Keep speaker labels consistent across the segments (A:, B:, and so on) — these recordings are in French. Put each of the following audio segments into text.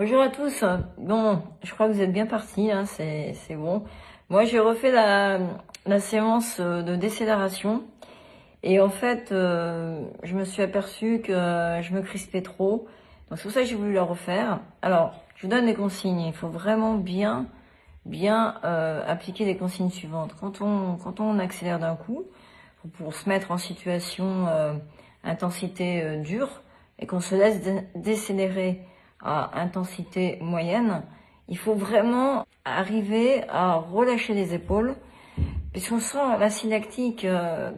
A: Bonjour à tous. Bon, je crois que vous êtes bien partis, hein, c'est bon. Moi, j'ai refait la séance de décélération et en fait, je me suis aperçue que je me crispais trop. Donc c'est pour ça que j'ai voulu la refaire. Alors, je vous donne des consignes. Il faut vraiment bien appliquer les consignes suivantes. Quand on accélère d'un coup, pour se mettre en situation intensité dure et qu'on se laisse décélérer à intensité moyenne, il faut vraiment arriver à relâcher les épaules, puisqu'on sent l'acide lactique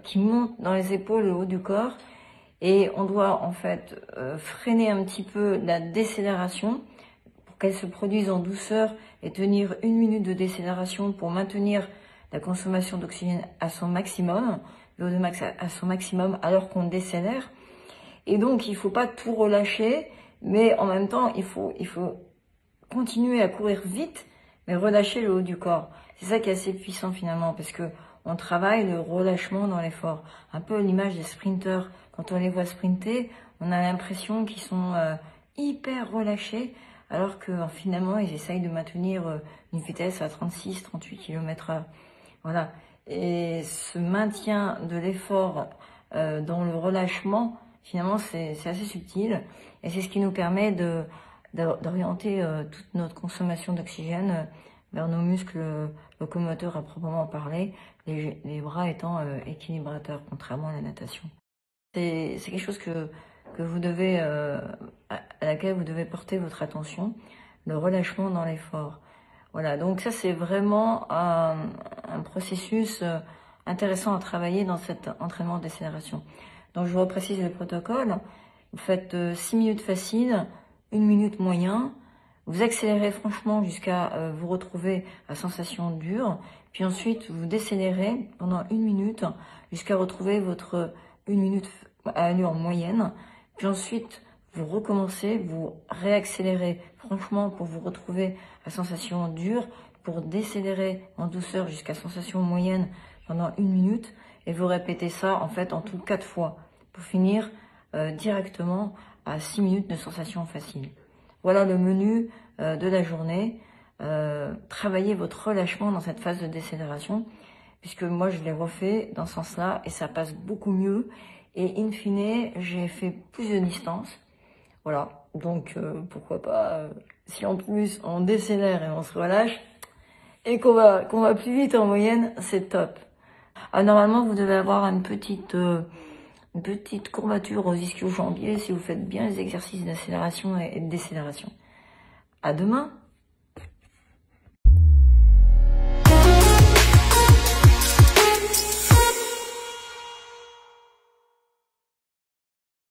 A: qui monte dans les épaules, le haut du corps, et on doit en fait freiner un petit peu la décélération pour qu'elle se produise en douceur et tenir 1 minute de décélération pour maintenir la consommation d'oxygène à son maximum, l'eau de max à son maximum alors qu'on décélère. Et donc, il ne faut pas tout relâcher, mais en même temps, il faut continuer à courir vite, mais relâcher le haut du corps. C'est ça qui est assez puissant finalement, parce que on travaille le relâchement dans l'effort. Un peu l'image des sprinteurs. Quand on les voit sprinter, on a l'impression qu'ils sont hyper relâchés, alors que finalement, ils essayent de maintenir une vitesse à 36-38 km/h. Voilà. Et ce maintien de l'effort dans le relâchement, finalement, c'est assez subtil. Et c'est ce qui nous permet d'orienter toute notre consommation d'oxygène vers nos muscles locomoteurs à proprement parler, les bras étant équilibrateurs, contrairement à la natation. C'est quelque chose que vous devez, à laquelle vous devez porter votre attention, le relâchement dans l'effort. Voilà, donc ça c'est vraiment un processus intéressant à travailler dans cet entraînement de décélération. Donc je vous reprécise le protocole. Vous faites 6 minutes faciles, 1 minute moyen. Vous accélérez franchement jusqu'à vous retrouver à sensation dure. Puis ensuite, vous décélérez pendant 1 minute jusqu'à retrouver votre 1 minute à allure moyenne. Puis ensuite, vous recommencez, vous réaccélérez franchement pour vous retrouver à sensation dure, pour décélérer en douceur jusqu'à sensation moyenne pendant 1 minute. Et vous répétez ça en fait en tout 4 fois pour finir directement à 6 minutes de sensation facile. Voilà le menu de la journée. Travaillez votre relâchement dans cette phase de décélération, puisque moi je l'ai refait dans ce sens-là et ça passe beaucoup mieux. Et in fine, j'ai fait plus de distance. Voilà, donc pourquoi pas, si en plus on décélère et on se relâche, et qu'on va plus vite en moyenne, c'est top. Ah, normalement, vous devez avoir une petite courbature aux ischio-jambiers si vous faites bien les exercices d'accélération et de décélération. À demain!